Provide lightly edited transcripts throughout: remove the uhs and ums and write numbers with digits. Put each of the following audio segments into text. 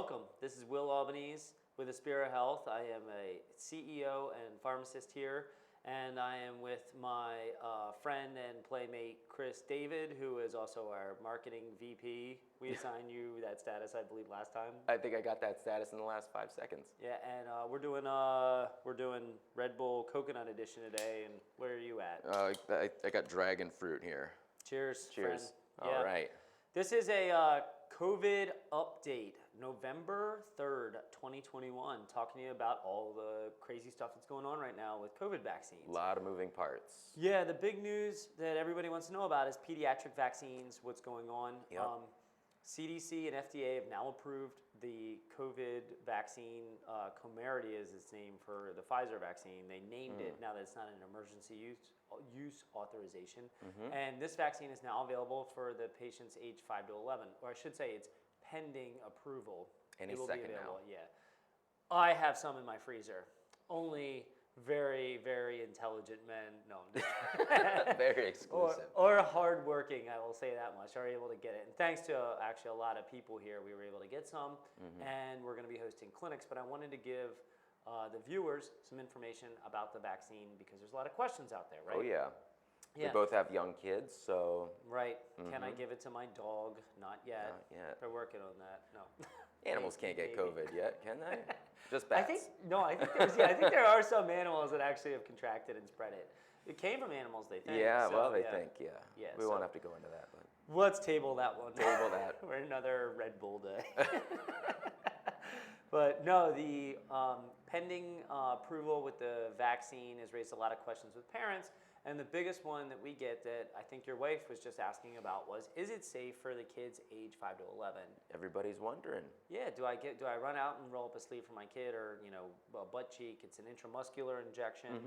Welcome. This is Will Albanese with Aspira Health. I am a CEO and pharmacist here, and I am with my friend and playmate Chris David, who is also our marketing VP. We assigned you that status, I believe, last time. I think I got that status in the last 5 seconds. Yeah, and we're doing Red Bull Coconut Edition today. And where are you at? I got dragon fruit here. Cheers. Cheers. Friend. All right. This is a COVID update, November 3rd, 2021, talking to you about all the crazy stuff that's going on right now with COVID vaccines. A lot of moving parts. Yeah, the big news that everybody wants to know about is pediatric vaccines, what's going on. Yep. CDC and FDA have now approved the COVID vaccine. Comirnaty is its name for the Pfizer vaccine. They named it now that it's not an emergency use authorization. And this vaccine is now available for the patients age 5 to 11, or I should say it's pending approval. Any it will second be available. now. Yeah, I have some in my freezer. Only very, very intelligent men, no, Very exclusive. or hardworking, I will say that much, are able to get it. And thanks to actually a lot of people here, we were able to get some, and we're going to be hosting clinics. But I wanted to give the viewers some information about the vaccine because there's a lot of questions out there, right? Oh, yeah. Yeah. We both have young kids, so... Right. Can I give it to my dog? Not yet. Not yet. They're working on that. No. Animals can't get Maybe. COVID yet, can they? Just I bats. think I think there are some animals that actually have contracted and spread it. It came from animals, they think. Yeah, so, well, they yeah. think, yeah. Yeah, We so- won't have to go into that, but... Let's table that one. Table that. We're another Red Bull day. But no, the pending approval with the vaccine has raised a lot of questions with parents. And the biggest one that we get that I think your wife was just asking about was, is it safe for the kids age 5 to 11? Everybody's wondering. Yeah, do I run out and roll up a sleeve for my kid, or a butt cheek? It's an intramuscular injection.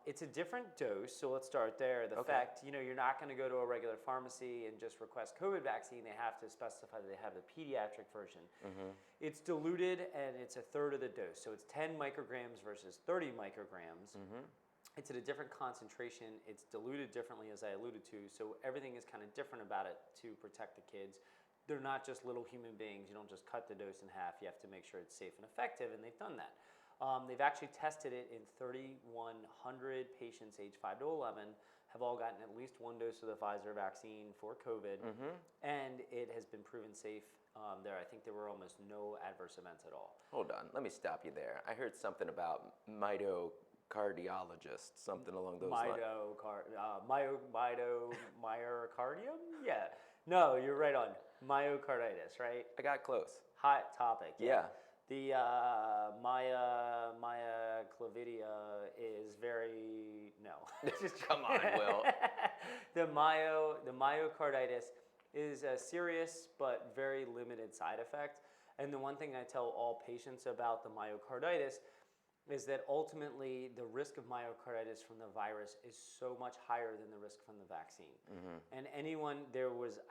It's a different dose, so let's start there. The fact, you're not going to go to a regular pharmacy and just request COVID vaccine. They have to specify that they have the pediatric version. It's diluted, and it's a third of the dose. So it's 10 micrograms versus 30 micrograms. It's at a different concentration. It's diluted differently, as I alluded to. So everything is kind of different about it to protect the kids. They're not just little human beings. You don't just cut the dose in half. You have to make sure it's safe and effective, and they've done that. They've actually tested it in 3,100 patients age 5 to 11, have all gotten at least one dose of the Pfizer vaccine for COVID, and it has been proven safe. I think there were almost no adverse events at all. Hold on, let me stop you there. I heard something about myocardiologist, something along those lines. Myocardium? Yeah. No, you're right on. Myocarditis, right? I got close. Hot topic. Yeah. The myoclavidia is very, no. Just come on, Will. The myocarditis is a serious but very limited side effect. And the one thing I tell all patients about the myocarditis is that ultimately the risk of myocarditis from the virus is so much higher than the risk from the vaccine. And I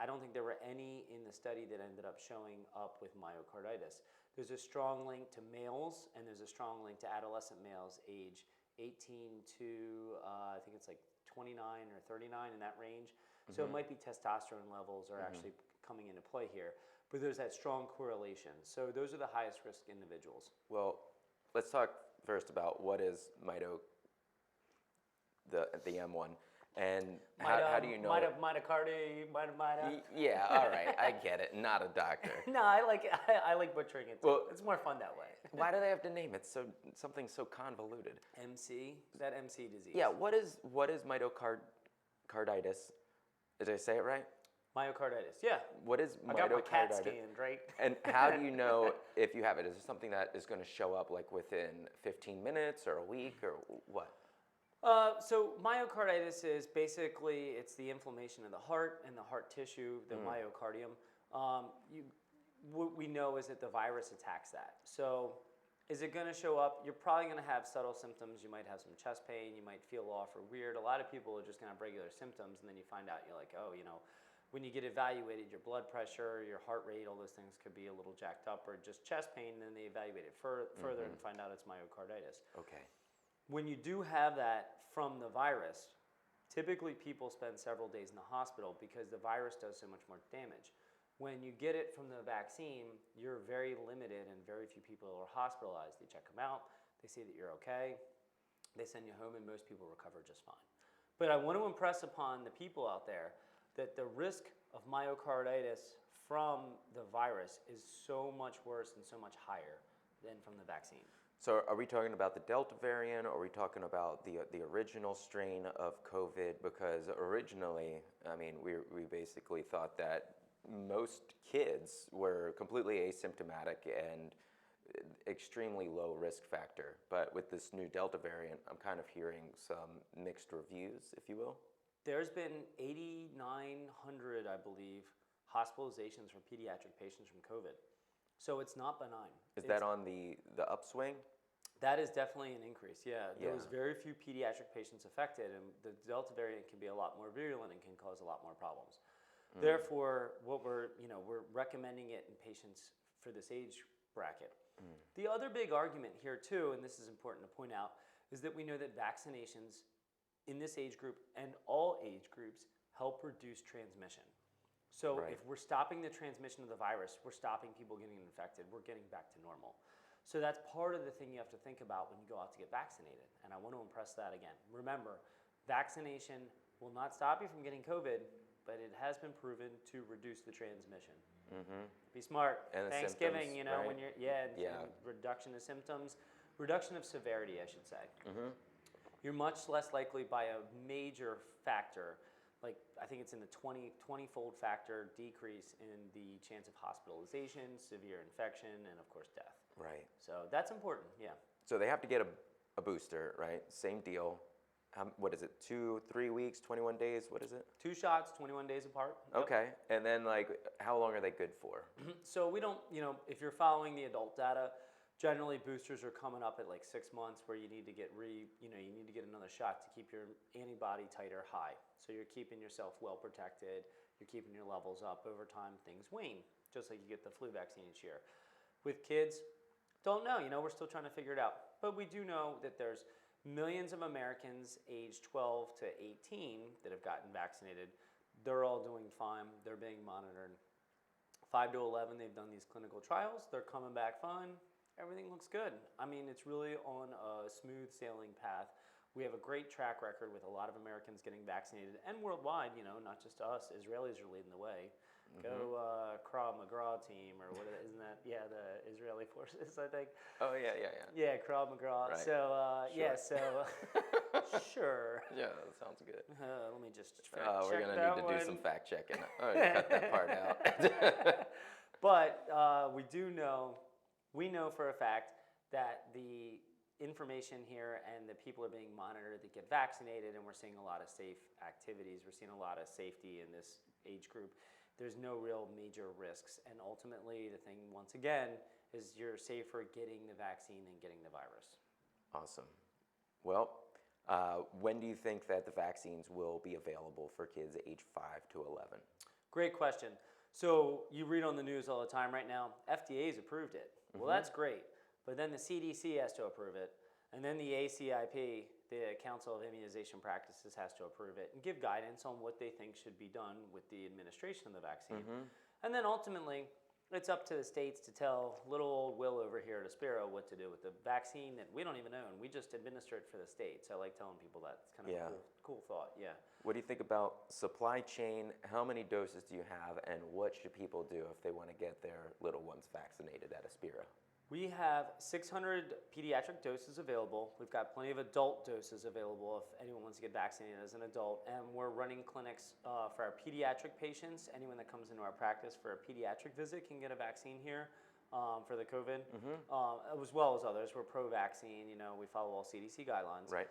don't think there were any in the study that ended up showing up with myocarditis. There's a strong link to males, and there's a strong link to adolescent males age 18 to, I think it's like 29 or 39, in that range. So it might be testosterone levels are actually coming into play here. But there's that strong correlation. So those are the highest risk individuals. Well, let's talk first about what is the M1, and how do you know? Yeah, all right, I get it. Not a doctor. No, I like butchering it too. Well, it's more fun that way. Why do they have to name it something so convoluted? MC, that MC disease. Yeah, what is myocarditis? Did I say it right? Myocarditis, yeah. What is myocarditis? I got my CAT scanned, right? And how do you know if you have it? Is it something that is going to show up like within 15 minutes or a week or what? So myocarditis is basically, it's the inflammation of the heart and the heart tissue, the myocardium. What we know is that the virus attacks that. So is it going to show up? You're probably going to have subtle symptoms. You might have some chest pain. You might feel off or weird. A lot of people are just going to have regular symptoms, and then you find out, you're like, oh, when you get evaluated, your blood pressure, your heart rate, all those things could be a little jacked up, or just chest pain, and then they evaluate it further and find out it's myocarditis. Okay. When you do have that from the virus, typically people spend several days in the hospital because the virus does so much more damage. When you get it from the vaccine, you're very limited and very few people are hospitalized. They check them out, they see that you're okay, they send you home, and most people recover just fine. But I want to impress upon the people out there that the risk of myocarditis from the virus is so much worse and so much higher than from the vaccine. So are we talking about the Delta variant, or are we talking about the original strain of COVID? Because originally, I mean, we basically thought that most kids were completely asymptomatic and extremely low risk factor. But with this new Delta variant, I'm kind of hearing some mixed reviews, if you will. There's been 8,900, I believe, hospitalizations for pediatric patients from COVID. So it's not benign. Is that on the upswing? That is definitely an increase, yeah. There Yeah. was very few pediatric patients affected, and the Delta variant can be a lot more virulent and can cause a lot more problems. Therefore, what we're recommending it in patients for this age bracket. The other big argument here too, and this is important to point out, is that we know that vaccinations in this age group and all age groups help reduce transmission. So Right. if we're stopping the transmission of the virus, we're stopping people getting infected, we're getting back to normal. So that's part of the thing you have to think about when you go out to get vaccinated. And I want to impress that again. Remember, vaccination will not stop you from getting COVID, but it has been proven to reduce the transmission. Be smart. And the Thanksgiving, symptoms, you know, right? when you're, and reduction of symptoms, reduction of severity, I should say. You're much less likely by a major factor, like I think it's in the 20-fold factor decrease in the chance of hospitalization, severe infection, and of course death. Right. So that's important, yeah. So they have to get a booster, right? Same deal. What is it, 2-3 weeks, 21 days? What is it? 2 shots, 21 days apart. Yep. Okay. And then, like, how long are they good for? So we don't, if you're following the adult data, generally boosters are coming up at like 6 months where you need to get you need to get another shot to keep your antibody titer high. So you're keeping yourself well protected, you're keeping your levels up. Over time, things wane, just like you get the flu vaccine each year. With kids, don't know, we're still trying to figure it out. But we do know that there's millions of Americans aged 12 to 18 that have gotten vaccinated. They're all doing fine. They're being monitored. 5 to 11, they've done these clinical trials. They're coming back fine. Everything looks good. I mean, it's really on a smooth sailing path. We have a great track record with a lot of Americans getting vaccinated, and worldwide, not just us. Israelis are leading the way. Go Krav Maga team, or what isn't that? Yeah, the Israeli forces, I think. Oh, yeah. Yeah, Krav Maga. Right. So, Sure. sure. Yeah, that sounds good. Let me just check We're going to that need to one. do some fact checking. Oh, cut that part out. But we know for a fact that the information here and the people are being monitored that get vaccinated, and we're seeing a lot of safe activities. We're seeing a lot of safety in this age group. There's no real major risks. And ultimately, the thing, once again, is you're safer getting the vaccine than getting the virus. Awesome. Well, when do you think that the vaccines will be available for kids age 5 to 11? Great question. So you read on the news all the time right now, FDA's approved it. Well, that's great. But then the CDC has to approve it. And then the ACIP, the Council of Immunization Practices, has to approve it and give guidance on what they think should be done with the administration of the vaccine. And then ultimately, it's up to the states to tell little old Will over here at Aspira what to do with the vaccine that we don't even own. We just administer it for the states. I like telling people that. It's kind of a cool thought, yeah. What do you think about supply chain? How many doses do you have, and what should people do if they want to get their little ones vaccinated at Aspira? We have 600 pediatric doses available. We've got plenty of adult doses available if anyone wants to get vaccinated as an adult. And we're running clinics for our pediatric patients. Anyone that comes into our practice for a pediatric visit can get a vaccine here for the COVID, as well as others. We're pro-vaccine. We follow all CDC guidelines. Right.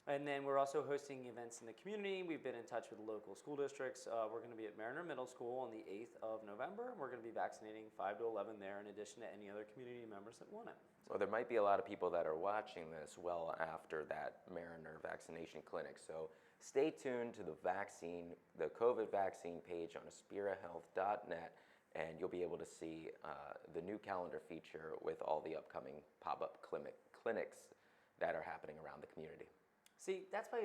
And then we're also hosting events in the community. We've been in touch with local school districts. We're going to be at Mariner Middle School on the 8th of November. We're going to be vaccinating 5 to 11 there in addition to any other community members that want it. Well, there might be a lot of people that are watching this well after that Mariner vaccination clinic. So stay tuned to the COVID vaccine page on aspirahealth.net, and you'll be able to see the new calendar feature with all the upcoming pop-up clinics that are happening around the community. See, that's why